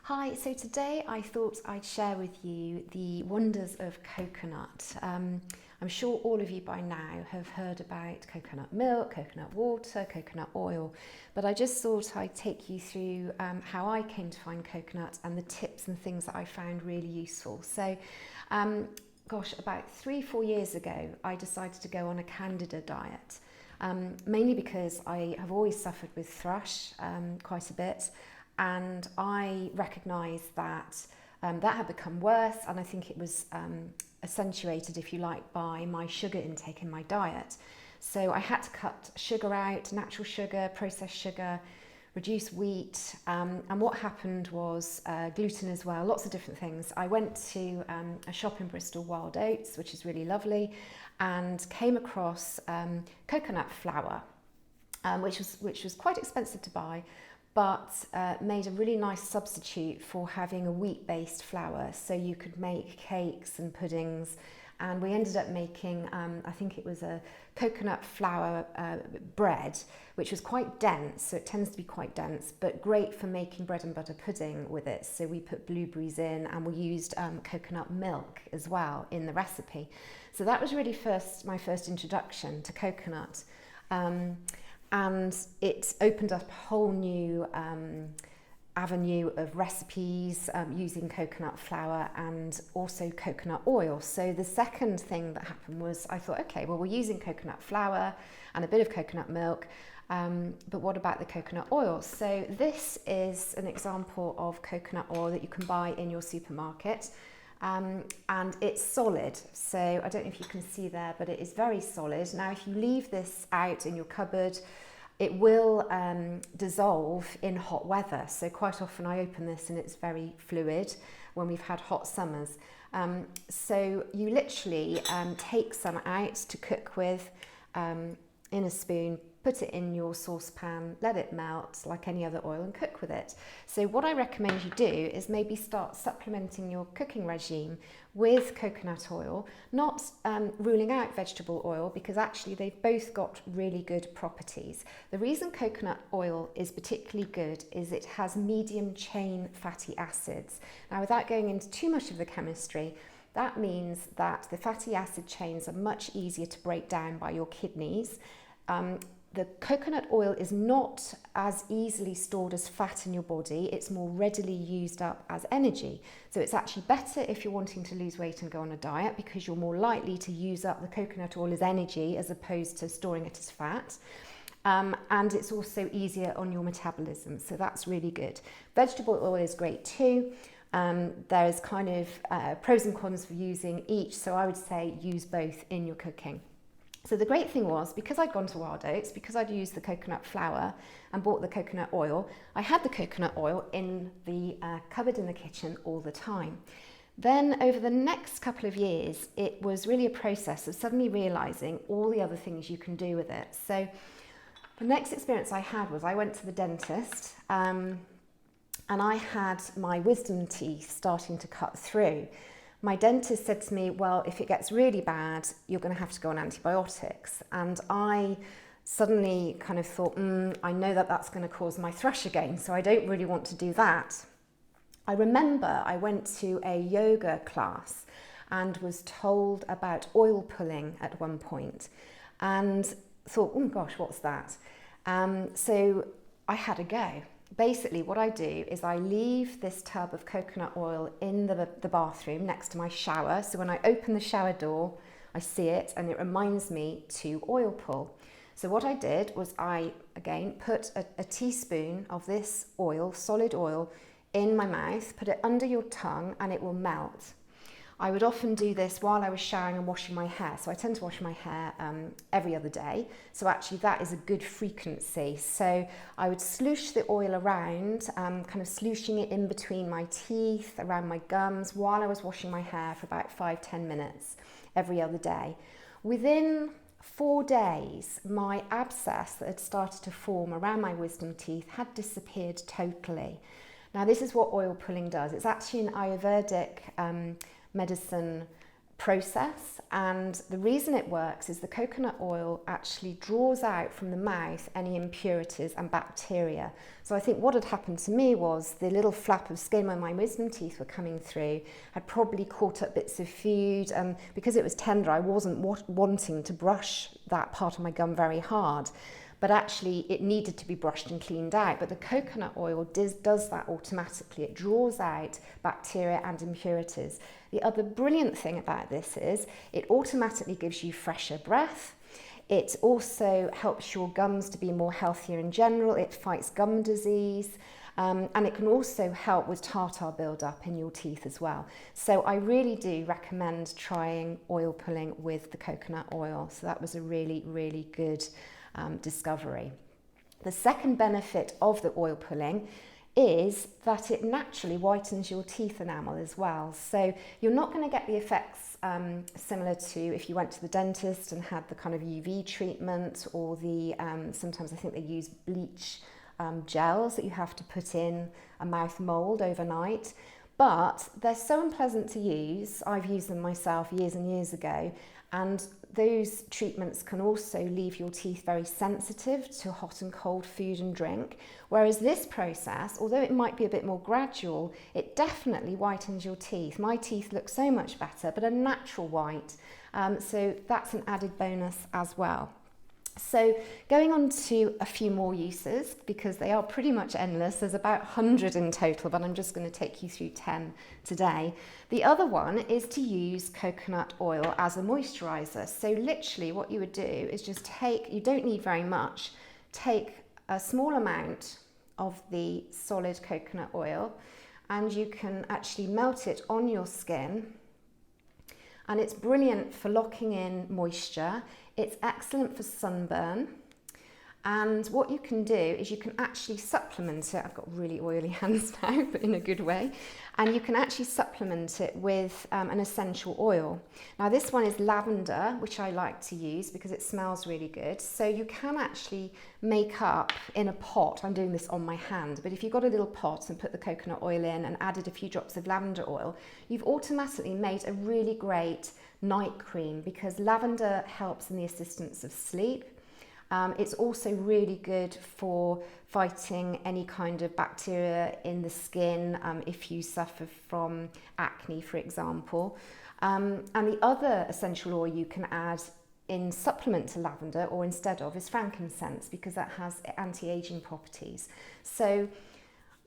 Hi, so today I thought I'd share with you the wonders of coconut. I'm sure all of you by now have heard about coconut milk, coconut water, coconut oil, but I just thought I'd take you through how I came to find coconut and the tips and things that I found really useful. So, about 3-4 years ago, I decided to go on a candida diet, mainly because I have always suffered with thrush quite a bit. And I recognised that that had become worse, and I think it was accentuated, if you like, by my sugar intake in my diet. So I had to cut sugar out, natural sugar, processed sugar, reduce wheat, and what happened was gluten as well, lots of different things. I went to a shop in Bristol, Wild Oats, which is really lovely, and came across coconut flour, which was quite expensive to buy, but made a really nice substitute for having a wheat-based flour. So you could make cakes and puddings, and we ended up making, I think it was a coconut flour bread, which was quite dense, so it tends to be quite dense, but great for making bread and butter pudding with it. So we put blueberries in, and we used coconut milk as well in the recipe. So that was really my first introduction to coconut. And it opened up a whole new avenue of recipes using coconut flour and also coconut oil. So the second thing that happened was I thought, okay, well, we're using coconut flour and a bit of coconut milk, but what about the coconut oil? So this is an example of coconut oil that you can buy in your supermarket. And it's solid, so I don't know if you can see there, but it is very solid. Now, if you leave this out in your cupboard, it will dissolve in hot weather. So quite often I open this and it's very fluid when we've had hot summers. So you literally take some out to cook with in a spoon, put it in your saucepan, let it melt like any other oil and cook with it. So what I recommend you do is maybe start supplementing your cooking regime with coconut oil, not ruling out vegetable oil, because actually they've both got really good properties. The reason coconut oil is particularly good is it has medium chain fatty acids. Now, without going into too much of the chemistry, that means that the fatty acid chains are much easier to break down by your kidneys. The coconut oil is not as easily stored as fat in your body. It's more readily used up as energy. So it's actually better if you're wanting to lose weight and go on a diet, because you're more likely to use up the coconut oil as energy as opposed to storing it as fat. And it's also easier on your metabolism. So that's really good. Vegetable oil is great too. There's kind of pros and cons for using each. So I would say use both in your cooking. So the great thing was, because I'd gone to Wild Oats, because I'd used the coconut flour and bought the coconut oil, I had the coconut oil in the cupboard in the kitchen all the time. Then over the next couple of years, it was really a process of suddenly realising all the other things you can do with it. So the next experience I had was I went to the dentist and I had my wisdom teeth starting to cut through. My dentist said to me, well, if it gets really bad, you're going to have to go on antibiotics. And I suddenly kind of thought, I know that that's going to cause my thrush again, so I don't really want to do that. I remember I went to a yoga class and was told about oil pulling at one point and thought, oh gosh, what's that? So I had a go. Basically, what I do is I leave this tub of coconut oil in the bathroom next to my shower. So when I open the shower door, I see it and it reminds me to oil pull. So what I did was I, again, put a teaspoon of this oil, solid oil, in my mouth, put it under your tongue, and it will melt. I would often do this while I was showering and washing my hair. So I tend to wash my hair every other day. So actually that is a good frequency. So I would sloosh the oil around, kind of slooshing it in between my teeth, around my gums, while I was washing my hair for about 5-10 minutes every other day. Within 4 days, my abscess that had started to form around my wisdom teeth had disappeared totally. Now, this is what oil pulling does. It's actually an Ayurvedic medicine process, and the reason it works is the coconut oil actually draws out from the mouth any impurities and bacteria. So I think what had happened to me was the little flap of skin where my wisdom teeth were coming through had probably caught up bits of food, and because it was tender I wasn't wanting to brush that part of my gum very hard, but actually it needed to be brushed and cleaned out. But the coconut oil does that automatically. It draws out bacteria and impurities. The other brilliant thing about this is it automatically gives you fresher breath. It also helps your gums to be more healthier in general. It fights gum disease. And it can also help with tartar build-up in your teeth as well. So I really do recommend trying oil pulling with the coconut oil. So that was a really, really good discovery. The second benefit of the oil pulling is that it naturally whitens your teeth enamel as well. So you're not going to get the effects similar to if you went to the dentist and had the kind of UV treatment, or the sometimes I think they use bleach gels that you have to put in a mouth mold overnight. But they're so unpleasant to use. I've used them myself years and years ago, and those treatments can also leave your teeth very sensitive to hot and cold food and drink. Whereas this process, although it might be a bit more gradual, it definitely whitens your teeth. My teeth look so much better, but a natural white. So that's an added bonus as well. So going on to a few more uses, because they are pretty much endless. There's about 100 in total, but I'm just going to take you through 10 today. The other one is to use coconut oil as a moisturizer. So literally what you would do is just take, you don't need very much, take a small amount of the solid coconut oil, and you can actually melt it on your skin. And it's brilliant for locking in moisture. It's excellent for sunburn. And what you can do is you can actually supplement it. I've got really oily hands now, but in a good way. And you can actually supplement it with an essential oil. Now this one is lavender, which I like to use because it smells really good. So you can actually make up in a pot. I'm doing this on my hand, but if you've got a little pot and put the coconut oil in and added a few drops of lavender oil, you've automatically made a really great night cream, because lavender helps in the assistance of sleep. It's also really good for fighting any kind of bacteria in the skin if you suffer from acne, for example. And the other essential oil you can add in supplement to lavender or instead of is frankincense, because that has anti-aging properties. So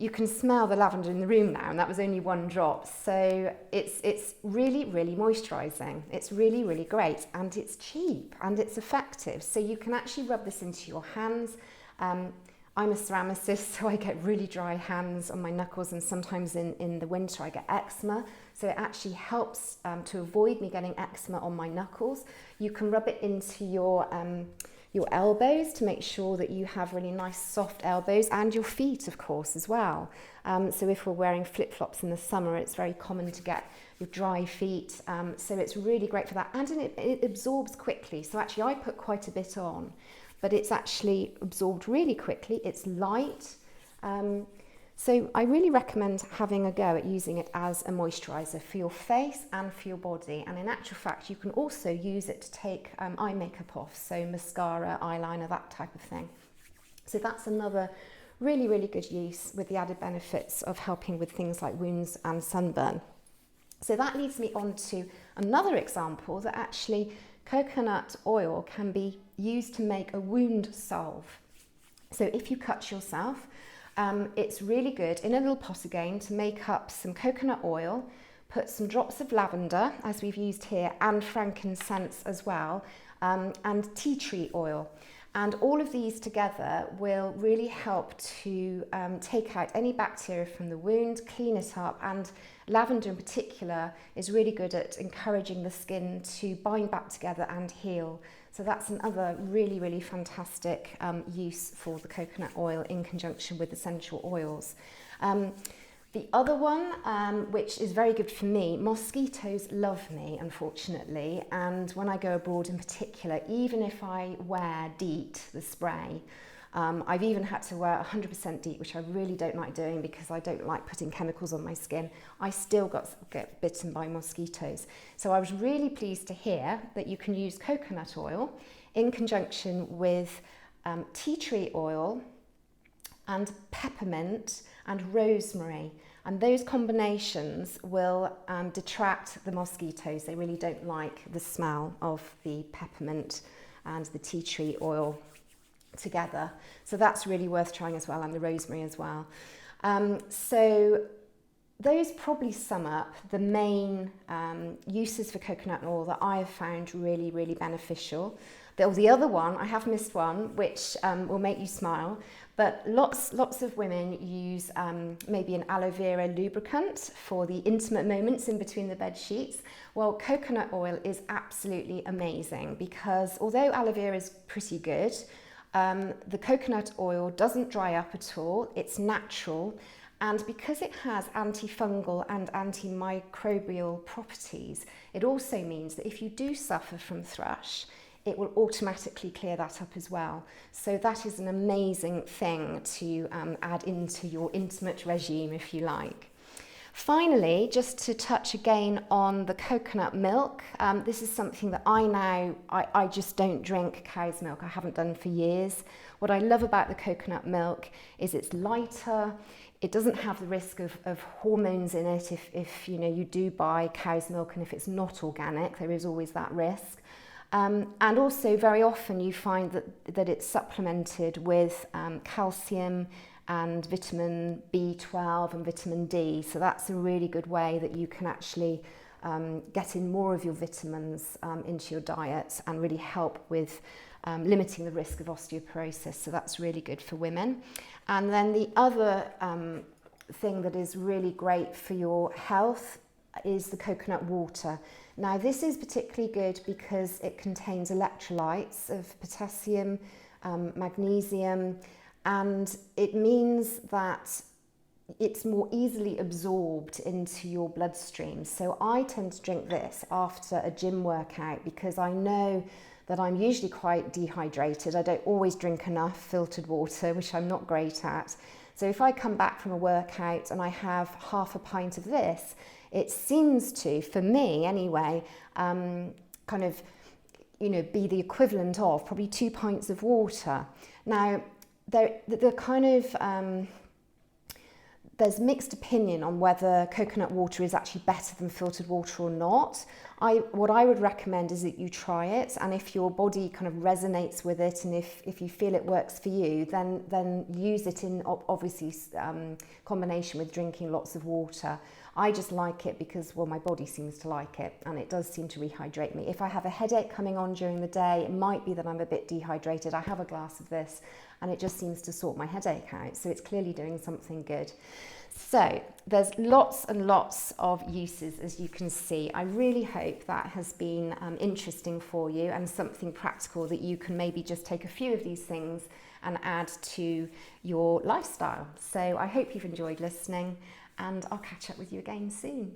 you can smell the lavender in the room now, and that was only one drop. So it's really, really moisturising. It's really, really great, and it's cheap and it's effective. So you can actually rub this into your hands. I'm a ceramicist, so I get really dry hands on my knuckles, and sometimes in the winter I get eczema. So it actually helps to avoid me getting eczema on my knuckles. You can rub it into your elbows to make sure that you have really nice soft elbows, and your feet of course as well. So if we're wearing flip-flops in the summer, it's very common to get your dry feet. So it's really great for that, and it absorbs quickly. So actually I put quite a bit on, but it's actually absorbed really quickly. It's light. So I really recommend having a go at using it as a moisturiser for your face and for your body. And in actual fact, you can also use it to take eye makeup off, so mascara, eyeliner, that type of thing. So that's another really, really good use, with the added benefits of helping with things like wounds and sunburn. So that leads me on to another example that actually coconut oil can be used to make a wound salve. So if you cut yourself, it's really good in a little pot again to make up some coconut oil, put some drops of lavender, as we've used here, and frankincense as well, and tea tree oil. And all of these together will really help to take out any bacteria from the wound, clean it up, and lavender in particular is really good at encouraging the skin to bind back together and heal. So that's another really, really fantastic use for the coconut oil in conjunction with essential oils. The other one, which is very good for me, mosquitoes love me, unfortunately, and when I go abroad in particular, even if I wear DEET, the spray, I've even had to wear 100% DEET, which I really don't like doing because I don't like putting chemicals on my skin. I still get bitten by mosquitoes. So I was really pleased to hear that you can use coconut oil in conjunction with tea tree oil and peppermint and rosemary. And those combinations will detract the mosquitoes. They really don't like the smell of the peppermint and the tea tree oil together. So that's really worth trying as well, and the rosemary as well. So those probably sum up the main uses for coconut oil that I have found really, really beneficial. The other one, I have missed one, which will make you smile, but lots of women use maybe an aloe vera lubricant for the intimate moments in between the bed sheets. Well, coconut oil is absolutely amazing because although aloe vera is pretty good, the coconut oil doesn't dry up at all, it's natural, and because it has antifungal and antimicrobial properties, it also means that if you do suffer from thrush, it will automatically clear that up as well. So that is an amazing thing to add into your intimate regime, if you like. Finally, just to touch again on the coconut milk, this is something that I just don't drink cow's milk. I haven't done for years. What I love about the coconut milk is it's lighter. It doesn't have the risk of hormones in it if you know you do buy cow's milk, and if it's not organic, there is always that risk. And also very often you find that it's supplemented with calcium and vitamin B12 and vitamin D. So that's a really good way that you can actually get in more of your vitamins into your diet and really help with limiting the risk of osteoporosis. So that's really good for women. And then the other thing that is really great for your health is the coconut water. Now this is particularly good because it contains electrolytes of potassium, magnesium, and it means that it's more easily absorbed into your bloodstream. So I tend to drink this after a gym workout because I know that I'm usually quite dehydrated. I don't always drink enough filtered water, which I'm not great at. So if I come back from a workout and I have half a pint of this, it seems to, for me anyway, kind of, you know, be the equivalent of probably 2 pints of water. Now, the kind of, there's mixed opinion on whether coconut water is actually better than filtered water or not. What I would recommend is that you try it, and if your body kind of resonates with it, and if you feel it works for you, then use it in obviously combination with drinking lots of water. I just like it because, well, my body seems to like it, and it does seem to rehydrate me. If I have a headache coming on during the day, it might be that I'm a bit dehydrated. I have a glass of this, and it just seems to sort my headache out. So it's clearly doing something good. So there's lots and lots of uses, as you can see. I really hope that has been interesting for you and something practical that you can maybe just take a few of these things and add to your lifestyle. So I hope you've enjoyed listening, and I'll catch up with you again soon.